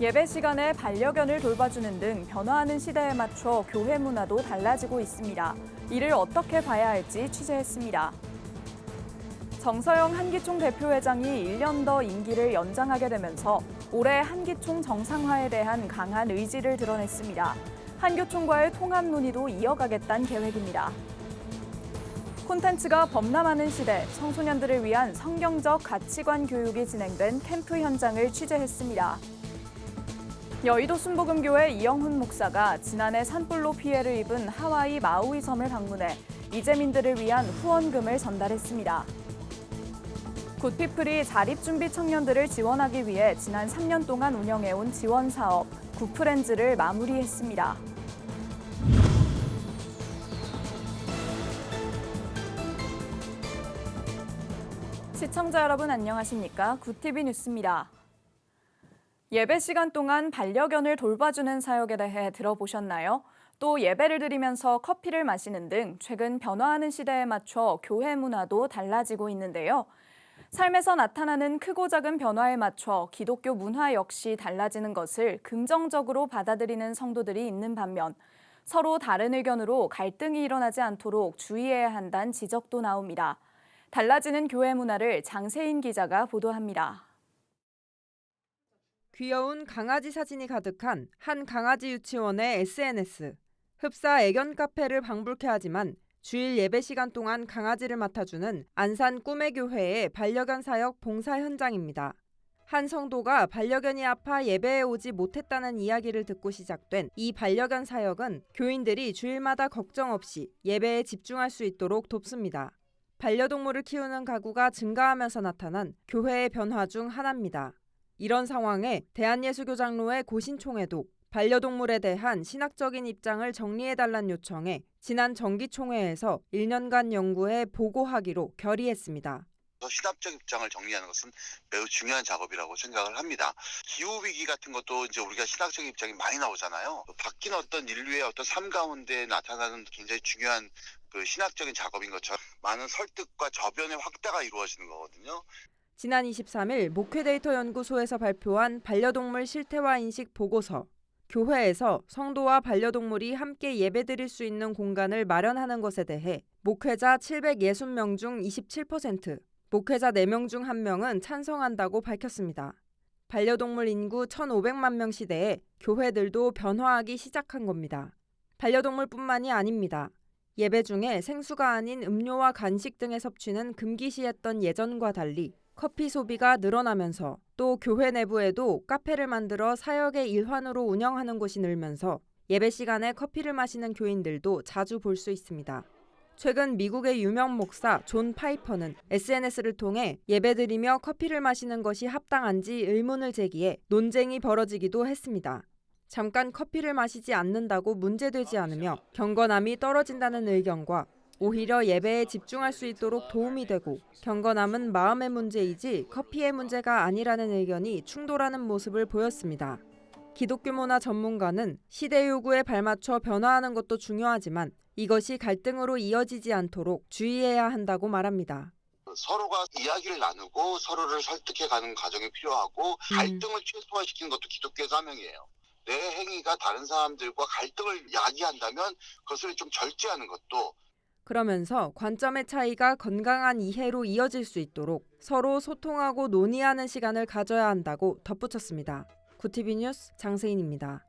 예배 시간에 반려견을 돌봐주는 등 변화하는 시대에 맞춰 교회 문화도 달라지고 있습니다. 이를 어떻게 봐야 할지 취재했습니다. 정서영 한기총 대표회장이 1년 더 임기를 연장하게 되면서 올해 한기총 정상화에 대한 강한 의지를 드러냈습니다. 한교총과의 통합 논의도 이어가겠다는 계획입니다. 콘텐츠가 범람하는 시대, 청소년들을 위한 성경적 가치관 교육이 진행된 캠프 현장을 취재했습니다. 여의도 순복음교회 이영훈 목사가 지난해 산불로 피해를 입은 하와이 마우이 섬을 방문해 이재민들을 위한 후원금을 전달했습니다. 굿피플이 자립준비 청년들을 지원하기 위해 지난 3년 동안 운영해온 지원 사업 굿프렌즈를 마무리했습니다. 시청자 여러분 안녕하십니까? 굿TV 뉴스입니다. 예배 시간 동안 반려견을 돌봐주는 사역에 대해 들어보셨나요? 또 예배를 드리면서 커피를 마시는 등 최근 변화하는 시대에 맞춰 교회 문화도 달라지고 있는데요. 삶에서 나타나는 크고 작은 변화에 맞춰 기독교 문화 역시 달라지는 것을 긍정적으로 받아들이는 성도들이 있는 반면 서로 다른 의견으로 갈등이 일어나지 않도록 주의해야 한다는 지적도 나옵니다. 달라지는 교회 문화를 장세인 기자가 보도합니다. 귀여운 강아지 사진이 가득한 한 강아지 유치원의 SNS. 흡사 애견 카페를 방불케 하지만 주일 예배 시간 동안 강아지를 맡아주는 안산 꿈의 교회의 반려견 사역 봉사 현장입니다. 한 성도가 반려견이 아파 예배에 오지 못했다는 이야기를 듣고 시작된 이 반려견 사역은 교인들이 주일마다 걱정 없이 예배에 집중할 수 있도록 돕습니다. 반려동물을 키우는 가구가 증가하면서 나타난 교회의 변화 중 하나입니다. 이런 상황에 대한예수교장로회 고신총회도 반려동물에 대한 신학적인 입장을 정리해달라는 요청에 지난 정기총회에서 1년간 연구해 보고하기로 결의했습니다. 신학적 입장을 정리하는 것은 매우 중요한 작업이라고 생각을 합니다. 기후위기 같은 것도 이제 우리가 신학적 입장이 많이 나오잖아요. 바뀐 어떤 인류의 어떤 삶 가운데 나타나는 굉장히 중요한 그 신학적인 작업인 것처럼 많은 설득과 저변의 확대가 이루어지는 거거든요. 지난 23일 목회데이터 연구소에서 발표한 반려동물 실태와 인식 보고서. 교회에서 성도와 반려동물이 함께 예배드릴 수 있는 공간을 마련하는 것에 대해 목회자 760명 중 27%, 목회자 4명 중 1명은 찬성한다고 밝혔습니다. 반려동물 인구 1,500만 명 시대에 교회들도 변화하기 시작한 겁니다. 반려동물뿐만이 아닙니다. 예배 중에 생수가 아닌 음료와 간식 등의 섭취는 금기시했던 예전과 달리 커피 소비가 늘어나면서 또 교회 내부에도 카페를 만들어 사역의 일환으로 운영하는 곳이 늘면서 예배 시간에 커피를 마시는 교인들도 자주 볼 수 있습니다. 최근 미국의 유명 목사 존 파이퍼는 SNS를 통해 예배드리며 커피를 마시는 것이 합당한지 의문을 제기해 논쟁이 벌어지기도 했습니다. 잠깐 커피를 마시지 않는다고 문제되지 않으며 경건함이 떨어진다는 의견과 오히려 예배에 집중할 수 있도록 도움이 되고 경건함은 마음의 문제이지 커피의 문제가 아니라는 의견이 충돌하는 모습을 보였습니다. 기독교 문화 전문가는 시대 요구에 발맞춰 변화하는 것도 중요하지만 이것이 갈등으로 이어지지 않도록 주의해야 한다고 말합니다. 서로가 이야기를 나누고 서로를 설득해가는 과정이 필요하고 갈등을 최소화시키는 것도 기독교의 사명이에요. 내 행위가 다른 사람들과 갈등을 야기한다면 그것을 좀 절제하는 것도 그러면서 관점의 차이가 건강한 이해로 이어질 수 있도록 서로 소통하고 논의하는 시간을 가져야 한다고 덧붙였습니다. 굿TV 뉴스 장세인입니다.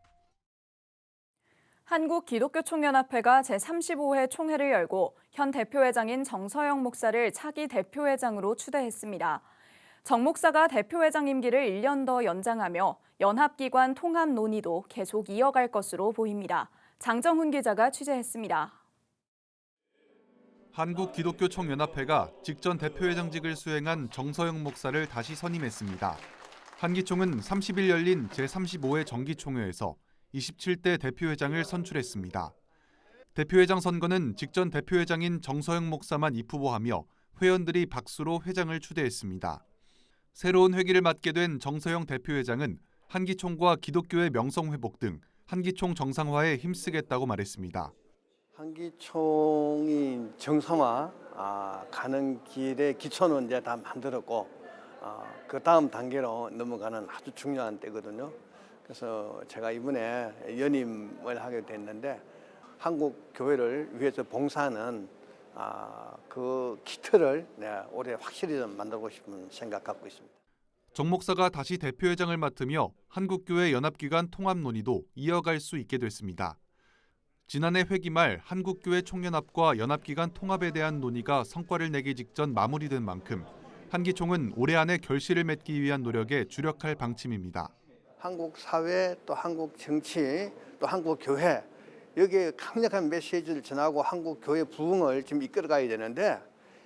한국기독교총연합회가 제35회 총회를 열고 현 대표회장인 정서영 목사를 차기 대표회장으로 추대했습니다. 정 목사가 대표회장 임기를 1년 더 연장하며 연합기관 통합 논의도 계속 이어갈 것으로 보입니다. 장정훈 기자가 취재했습니다. 한국기독교총연합회가 직전 대표회장직을 수행한 정서영 목사를 다시 선임했습니다. 한기총은 30일 열린 제35회 정기총회에서 27대 대표회장을 선출했습니다. 대표회장 선거는 직전 대표회장인 정서영 목사만 입후보하며 회원들이 박수로 회장을 추대했습니다. 새로운 회기를 맡게 된 정서영 대표회장은 한기총과 기독교의 명성 회복 등 한기총 정상화에 힘쓰겠다고 말했습니다. 한기총이 정상화 가는 길에 기초는 이제 다 만들었고 그 다음 단계로 넘어가는 아주 중요한 때거든요. 그래서 제가 이번에 연임을 하게 됐는데 한국 교회를 위해서 봉사하는 그 기틀을 올해 확실히 좀 만들고 싶은 생각 갖고 있습니다. 정 목사가 다시 대표회장을 맡으며 한국교회 연합기관 통합 논의도 이어갈 수 있게 됐습니다. 지난해 회기 말 한국교회 총연합과 연합기관 통합에 대한 논의가 성과를 내기 직전 마무리된 만큼 한기총은 올해 안에 결실을 맺기 위한 노력에 주력할 방침입니다. 한국 사회, 또 한국 정치, 또 한국 교회 여기에 강력한 메시지를 전하고 한국 교회 부흥을 지금 이끌어가야 되는데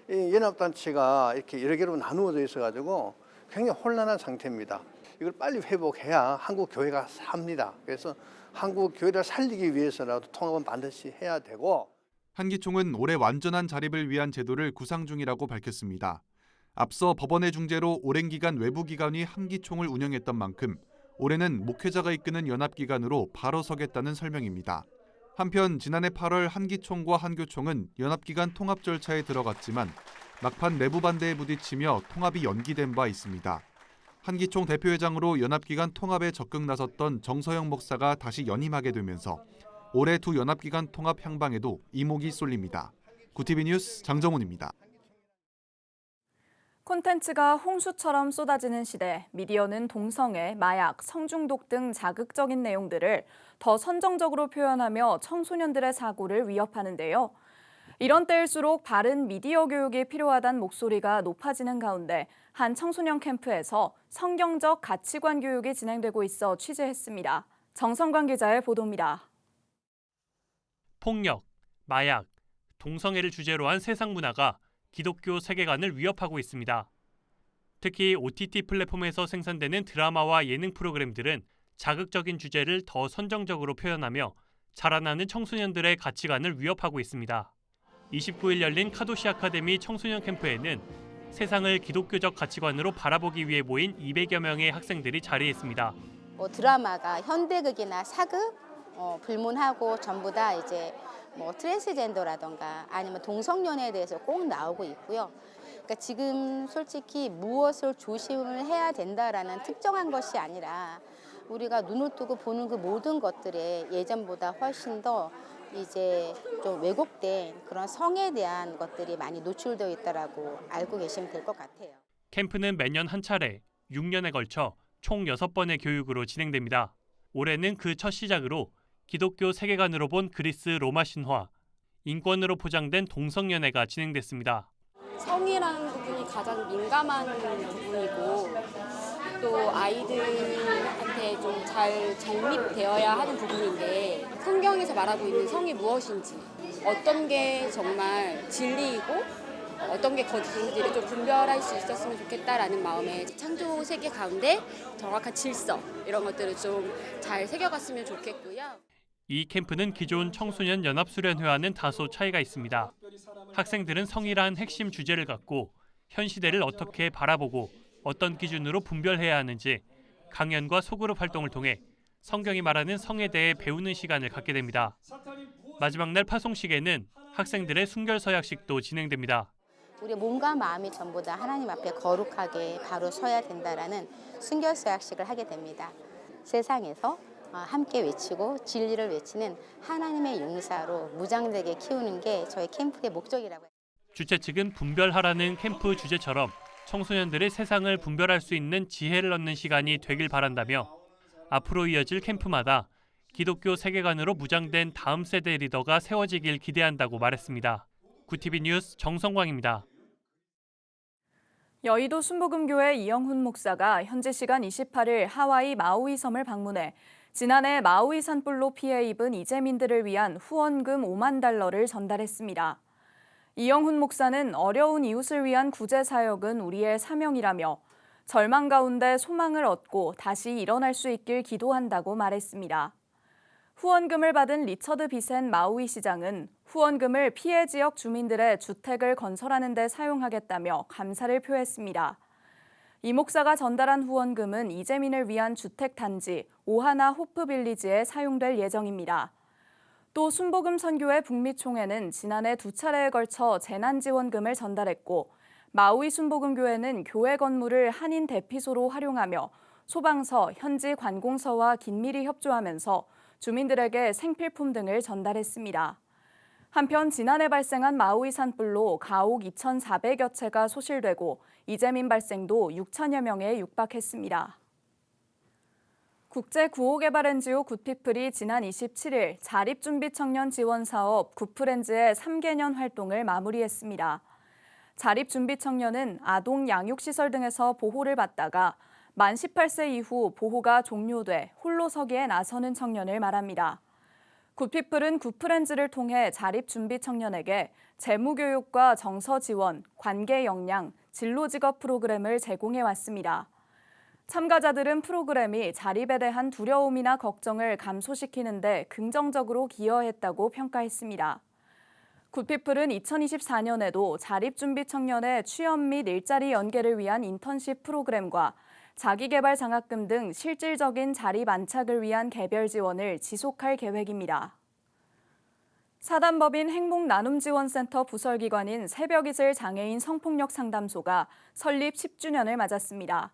이 연합단체가 이렇게 여러 개로 나누어져 있어가지고 굉장히 혼란한 상태입니다. 이걸 빨리 회복해야 한국 교회가 삽니다. 그래서 한국 교회를 살리기 위해서라도 통합은 반드시 해야 되고. 한기총은 올해 완전한 자립을 위한 제도를 구상 중이라고 밝혔습니다. 앞서 법원의 중재로 오랜 기간 외부기관이 한기총을 운영했던 만큼 올해는 목회자가 이끄는 연합기관으로 바로 서겠다는 설명입니다. 한편 지난해 8월 한기총과 한교총은 연합기관 통합 절차에 들어갔지만 막판 내부 반대에 부딪히며 통합이 연기된 바 있습니다. 한기총 대표회장으로 연합기관 통합에 적극 나섰던 정서영 목사가 다시 연임하게 되면서 올해 두 연합기관 통합 향방에도 이목이 쏠립니다. 구티비 뉴스 장정훈입니다. 콘텐츠가 홍수처럼 쏟아지는 시대, 미디어는 동성애, 마약, 성중독 등 자극적인 내용들을 더 선정적으로 표현하며 청소년들의 사고를 위협하는데요. 이런 때일수록 바른 미디어 교육이 필요하다는 목소리가 높아지는 가운데 한 청소년 캠프에서 성경적 가치관 교육이 진행되고 있어 취재했습니다. 정성관 기자의 보도입니다. 폭력, 마약, 동성애를 주제로 한 세상 문화가 기독교 세계관을 위협하고 있습니다. 특히 OTT 플랫폼에서 생산되는 드라마와 예능 프로그램들은 자극적인 주제를 더 선정적으로 표현하며 자라나는 청소년들의 가치관을 위협하고 있습니다. 29일 열린 카도시 아카데미 청소년 캠프에는 세상을 기독교적 가치관으로 바라보기 위해 모인 200여 명의 학생들이 자리했습니다. 드라마가 현대극이나 사극, 불문하고 전부 다 이제 트랜스젠더라던가 아니면 동성연애에 대해서 꼭 나오고 있고요. 그러니까 지금 솔직히 무엇을 조심을 해야 된다라는 특정한 것이 아니라 우리가 눈을 뜨고 보는 그 모든 것들에 예전보다 훨씬 더 이제 좀 왜곡된 그런 성에 대한 것들이 많이 노출되어 있다라고 알고 계시면 될 것 같아요. 캠프는 매년 한 차례 6년에 걸쳐 총 6번의 교육으로 진행됩니다. 올해는 그 첫 시작으로 기독교 세계관으로 본 그리스 로마 신화, 인권으로 포장된 동성연애가 진행됐습니다. 성이라는 부분이 가장 민감한 부분이고 또 아이들한테 좀 잘 정립되어야 하는 부분인데 성경에서 말하고 있는 성이 무엇인지 어떤 게 정말 진리이고 어떤 게 거짓인지를 좀 분별할 수 있었으면 좋겠다라는 마음에 창조 세계 가운데 정확한 질서 이런 것들을 좀 잘 새겨갔으면 좋겠고요. 이 캠프는 기존 청소년 연합수련회와는 다소 차이가 있습니다. 학생들은 성이란 핵심 주제를 갖고 현 시대를 어떻게 바라보고 어떤 기준으로 분별해야 하는지 강연과 소그룹 활동을 통해 성경이 말하는 성에 대해 배우는 시간을 갖게 됩니다. 마지막 날 파송식에는 학생들의 순결서약식도 진행됩니다. 우리 몸과 마음이 전부 다 하나님 앞에 거룩하게 바로 서야 된다라는 순결서약식을 하게 됩니다. 세상에서 함께 외치고 진리를 외치는 하나님의 용사로 무장되게 키우는 게 저희 캠프의 목적이라고 해요. 주최 측은 분별하라는 캠프 주제처럼 청소년들의 세상을 분별할 수 있는 지혜를 얻는 시간이 되길 바란다며 앞으로 이어질 캠프마다 기독교 세계관으로 무장된 다음 세대 리더가 세워지길 기대한다고 말했습니다. 구티비 뉴스 정성광입니다. 여의도 순복음교회 이영훈 목사가 현지 시간 28일 하와이 마우이 섬을 방문해 지난해 마우이 산불로 피해 입은 이재민들을 위한 후원금 5만 달러를 전달했습니다. 이영훈 목사는 어려운 이웃을 위한 구제 사역은 우리의 사명이라며 절망 가운데 소망을 얻고 다시 일어날 수 있길 기도한다고 말했습니다. 후원금을 받은 리처드 비센 마우이 시장은 후원금을 피해 지역 주민들의 주택을 건설하는 데 사용하겠다며 감사를 표했습니다. 이 목사가 전달한 후원금은 이재민을 위한 주택단지 오하나 호프빌리지에 사용될 예정입니다. 또 순복음 선교회 북미 총회는 지난해 2차례에 걸쳐 재난지원금을 전달했고 마우이 순복음교회는 교회 건물을 한인 대피소로 활용하며 소방서, 현지 관공서와 긴밀히 협조하면서 주민들에게 생필품 등을 전달했습니다. 한편 지난해 발생한 마우이 산불로 가옥 2,400여 채가 소실되고 이재민 발생도 6천여 명에 육박했습니다. 국제구호개발 NGO 굿피플이 지난 27일 자립준비청년 지원사업 굿프렌즈의 3개년 활동을 마무리했습니다. 자립준비청년은 아동 양육시설 등에서 보호를 받다가 만 18세 이후 보호가 종료돼 홀로 서기에 나서는 청년을 말합니다. 굿피플은 굿프렌즈를 통해 자립준비 청년에게 재무교육과 정서 지원, 관계 역량, 진로직업 프로그램을 제공해 왔습니다. 참가자들은 프로그램이 자립에 대한 두려움이나 걱정을 감소시키는 데 긍정적으로 기여했다고 평가했습니다. 굿피플은 2024년에도 자립준비 청년의 취업 및 일자리 연계를 위한 인턴십 프로그램과 자기개발 장학금 등 실질적인 자립 안착을 위한 개별 지원을 지속할 계획입니다. 사단법인 행복나눔지원센터 부설기관인 새벽이슬 장애인 성폭력 상담소가 설립 10주년을 맞았습니다.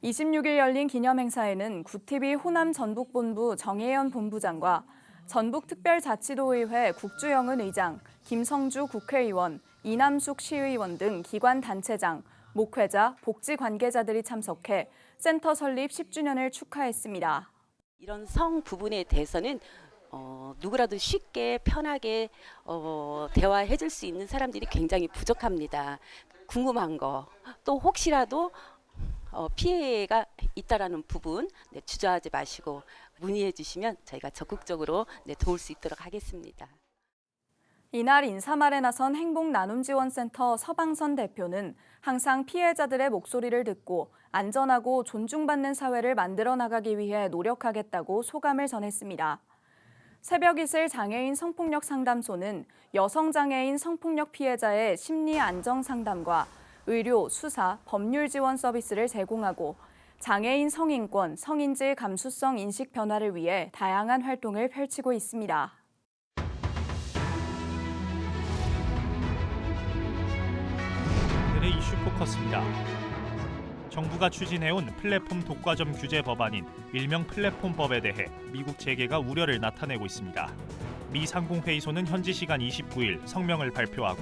26일 열린 기념행사에는 굿TV 호남 전북본부 정혜연 본부장과 전북특별자치도의회 국주영은 의장, 김성주 국회의원, 이남숙 시의원 등 기관 단체장, 목회자, 복지 관계자들이 참석해 센터 설립 10주년을 축하했습니다. 이런 성 부분에 대해서는 누구라도 쉽게 편하게 대화해 줄 수 있는 사람들이 굉장히 부족합니다. 궁금한 거, 또 혹시라도 피해가 있다라는 부분 주저하지 마시고 문의해 주시면 저희가 적극적으로 도울 수 있도록 하겠습니다. 이날 인사말에 나선 행복나눔지원센터 서방선 대표는 항상 피해자들의 목소리를 듣고 안전하고 존중받는 사회를 만들어 나가기 위해 노력하겠다고 소감을 전했습니다. 새벽이슬 장애인 성폭력 상담소는 여성장애인 성폭력 피해자의 심리 안정 상담과 의료, 수사, 법률 지원 서비스를 제공하고 장애인 성인권, 성인지 감수성 인식 변화를 위해 다양한 활동을 펼치고 있습니다. 오늘의 이슈 포커스입니다. 정부가 추진해온 플랫폼 독과점 규제 법안인 일명 플랫폼법에 대해 미국 재계가 우려를 나타내고 있습니다. 미 상공회의소는 현지 시간 29일 성명을 발표하고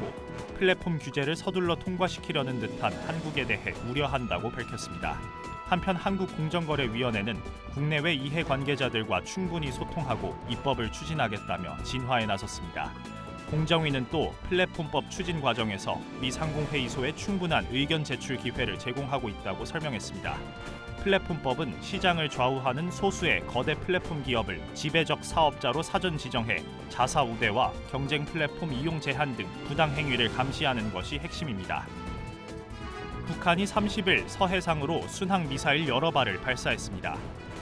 플랫폼 규제를 서둘러 통과시키려는 듯한 한국에 대해 우려한다고 밝혔습니다. 한편 한국공정거래위원회는 국내외 이해관계자들과 충분히 소통하고 입법을 추진하겠다며 진화에 나섰습니다. 공정위는 또 플랫폼법 추진 과정에서 미 상공회의소에 충분한 의견 제출 기회를 제공하고 있다고 설명했습니다. 플랫폼법은 시장을 좌우하는 소수의 거대 플랫폼 기업을 지배적 사업자로 사전 지정해 자사 우대와 경쟁 플랫폼 이용 제한 등 부당 행위를 감시하는 것이 핵심입니다. 북한이 30일 서해상으로 순항 미사일 여러 발을 발사했습니다.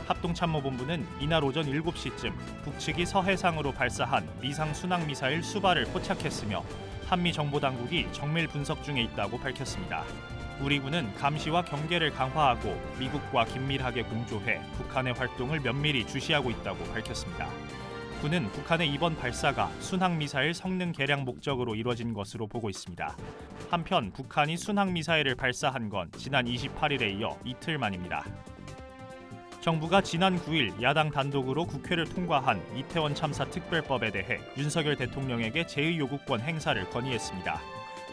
합동참모본부는 이날 오전 7시쯤 북측이 서해상으로 발사한 미상 순항 미사일 수발을 포착했으며 한미 정보당국이 정밀 분석 중에 있다고 밝혔습니다. 우리 군은 감시와 경계를 강화하고 미국과 긴밀하게 공조해 북한의 활동을 면밀히 주시하고 있다고 밝혔습니다. 군은 북한의 이번 발사가 순항미사일 성능 개량 목적으로 이뤄진 것으로 보고 있습니다. 한편 북한이 순항미사일을 발사한 건 지난 28일에 이어 이틀 만입니다. 정부가 지난 9일 야당 단독으로 국회를 통과한 이태원 참사 특별법에 대해 윤석열 대통령에게 제의요구권 행사를 건의했습니다.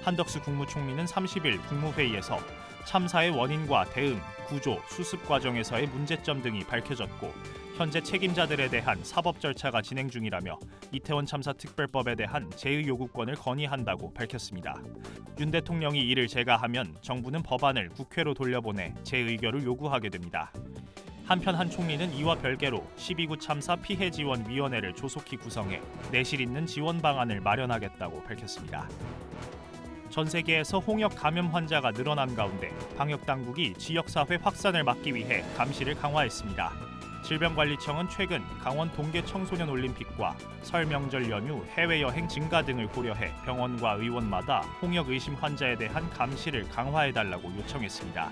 한덕수 국무총리는 30일 국무회의에서 참사의 원인과 대응, 구조, 수습 과정에서의 문제점 등이 밝혀졌고 현재 책임자들에 대한 사법 절차가 진행 중이라며 이태원 참사 특별법에 대한 제의요구권을 건의한다고 밝혔습니다. 윤 대통령이 이를 제가하면 정부는 법안을 국회로 돌려보내 재의결을 요구하게 됩니다. 한편 한 총리는 이와 별개로 12구 참사 피해지원위원회를 조속히 구성해 내실 있는 지원 방안을 마련하겠다고 밝혔습니다. 전 세계에서 홍역 감염 환자가 늘어난 가운데 방역당국이 지역사회 확산을 막기 위해 감시를 강화했습니다. 질병관리청은 최근 강원 동계 청소년 올림픽과 설 명절 연휴 해외여행 증가 등을 고려해 병원과 의원마다 홍역 의심 환자에 대한 감시를 강화해달라고 요청했습니다.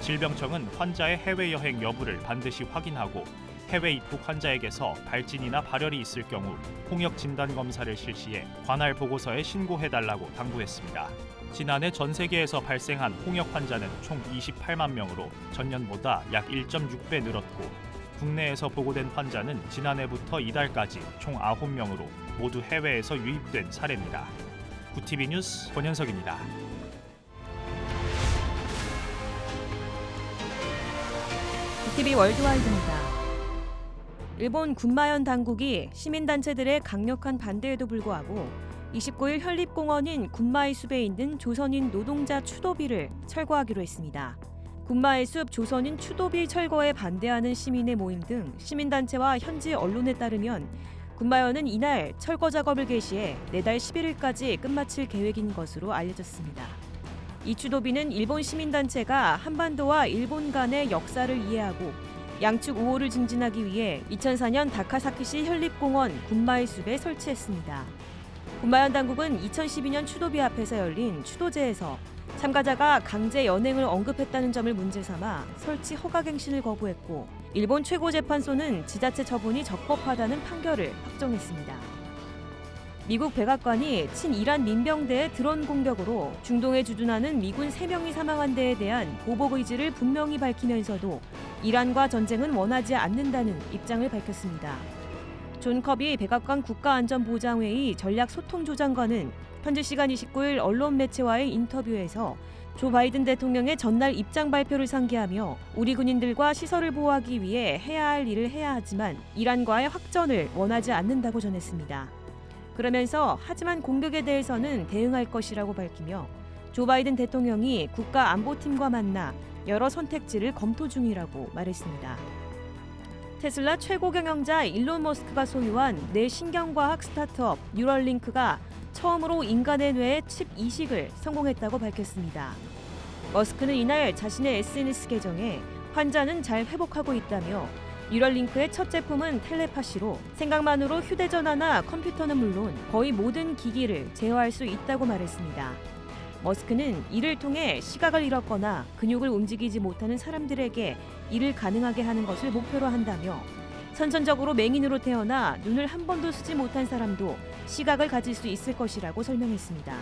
질병청은 환자의 해외여행 여부를 반드시 확인하고 해외 입국 환자에게서 발진이나 발열이 있을 경우 홍역 진단 검사를 실시해 관할 보고서에 신고해달라고 당부했습니다. 지난해 전 세계에서 발생한 홍역 환자는 총 28만 명으로 전년보다 약 1.6배 늘었고 국내에서 보고된 환자는 지난해부터 이달까지 총 9명으로 모두 해외에서 유입된 사례입니다. 구TV 뉴스 권현석입니다. 구TV 월드와이드입니다. 일본 군마현 당국이 시민단체들의 강력한 반대에도 불구하고 29일 현립공원인 군마의 숲에 있는 조선인 노동자 추도비를 철거하기로 했습니다. 군마의 숲 조선인 추도비 철거에 반대하는 시민의 모임 등 시민단체와 현지 언론에 따르면 군마현은 이날 철거 작업을 개시해 내달 11일까지 끝마칠 계획인 것으로 알려졌습니다. 이 추도비는 일본 시민단체가 한반도와 일본 간의 역사를 이해하고 양측 우호를 증진하기 위해 2004년 다카사키시 현립공원 군마의 숲에 설치했습니다. 군마현 당국은 2012년 추도비 앞에서 열린 추도제에서 참가자가 강제 연행을 언급했다는 점을 문제 삼아 설치 허가갱신을 거부했고 일본 최고재판소는 지자체 처분이 적법하다는 판결을 확정했습니다. 미국 백악관이 친이란 민병대의 드론 공격으로 중동에 주둔하는 미군 3명이 사망한 데에 대한 보복 의지를 분명히 밝히면서도 이란과 전쟁은 원하지 않는다는 입장을 밝혔습니다. 존 커비 백악관 국가안전보장회의 전략소통조장관은 현지 시간 29일 언론 매체와의 인터뷰에서 조 바이든 대통령의 전날 입장 발표를 상기하며 우리 군인들과 시설을 보호하기 위해 해야 할 일을 해야 하지만 이란과의 확전을 원하지 않는다고 전했습니다. 그러면서 하지만 공격에 대해서는 대응할 것이라고 밝히며 조 바이든 대통령이 국가안보팀과 만나 여러 선택지를 검토 중이라고 말했습니다. 테슬라 최고 경영자 일론 머스크가 소유한 뇌신경과학 스타트업 뉴럴링크가 처음으로 인간의 뇌에 칩 이식을 성공했다고 밝혔습니다. 머스크는 이날 자신의 SNS 계정에 환자는 잘 회복하고 있다며 뉴럴링크의 첫 제품은 텔레파시로 생각만으로 휴대전화나 컴퓨터는 물론 거의 모든 기기를 제어할 수 있다고 말했습니다. 머스크는 이를 통해 시각을 잃었거나 근육을 움직이지 못하는 사람들에게 이를 가능하게 하는 것을 목표로 한다며 선천적으로 맹인으로 태어나 눈을 한 번도 쓰지 못한 사람도 시각을 가질 수 있을 것이라고 설명했습니다.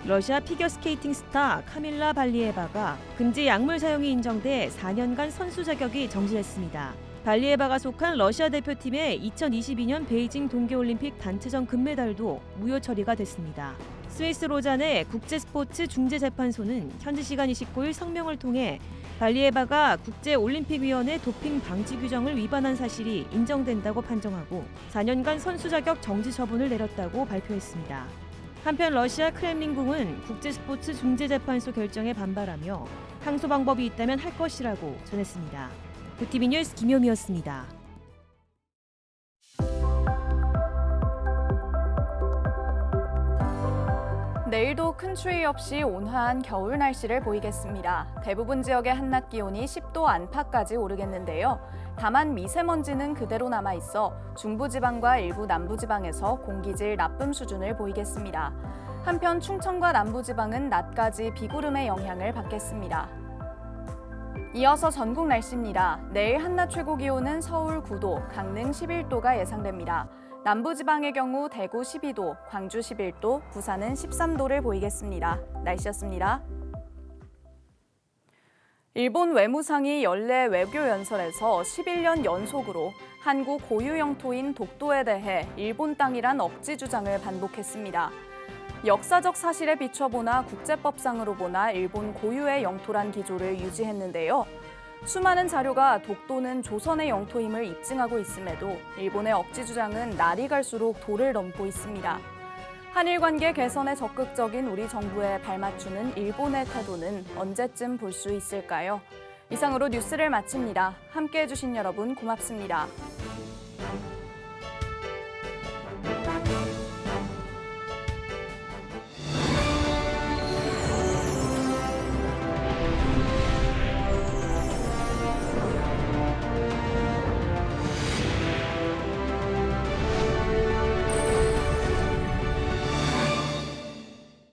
러시아 피겨스케이팅 스타 카밀라 발리에바가 금지 약물 사용이 인정돼 4년간 선수 자격이 정지됐습니다. 발리에바가 속한 러시아 대표팀의 2022년 베이징 동계올림픽 단체전 금메달도 무효 처리가 됐습니다. 스위스 로잔의 국제스포츠 중재재판소는 현지 시간 29일 성명을 통해 발리에바가 국제올림픽위원회 도핑 방지 규정을 위반한 사실이 인정된다고 판정하고 4년간 선수 자격 정지 처분을 내렸다고 발표했습니다. 한편 러시아 크렘린궁은 국제스포츠 중재재판소 결정에 반발하며 항소 방법이 있다면 할 것이라고 전했습니다. 구TV 뉴스 김효미였습니다. 내일도 큰 추위 없이 온화한 겨울 날씨를 보이겠습니다. 대부분 지역의 한낮 기온이 10도 안팎까지 오르겠는데요. 다만 미세먼지는 그대로 남아있어 중부지방과 일부 남부지방에서 공기질 나쁨 수준을 보이겠습니다. 한편 충청과 남부지방은 낮까지 비구름의 영향을 받겠습니다. 이어서 전국 날씨입니다. 내일 한낮 최고 기온은 서울 9도, 강릉 11도가 예상됩니다. 남부지방의 경우 대구 12도, 광주 11도, 부산은 13도를 보이겠습니다. 날씨였습니다. 일본 외무상이 연례 외교연설에서 11년 연속으로 한국 고유 영토인 독도에 대해 일본 땅이란 억지 주장을 반복했습니다. 역사적 사실에 비춰보나 국제법상으로 보나 일본 고유의 영토란 기조를 유지했는데요. 수많은 자료가 독도는 조선의 영토임을 입증하고 있음에도 일본의 억지 주장은 날이 갈수록 도를 넘고 있습니다. 한일 관계 개선에 적극적인 우리 정부에 발맞추는 일본의 태도는 언제쯤 볼 수 있을까요? 이상으로 뉴스를 마칩니다. 함께해 주신 여러분 고맙습니다.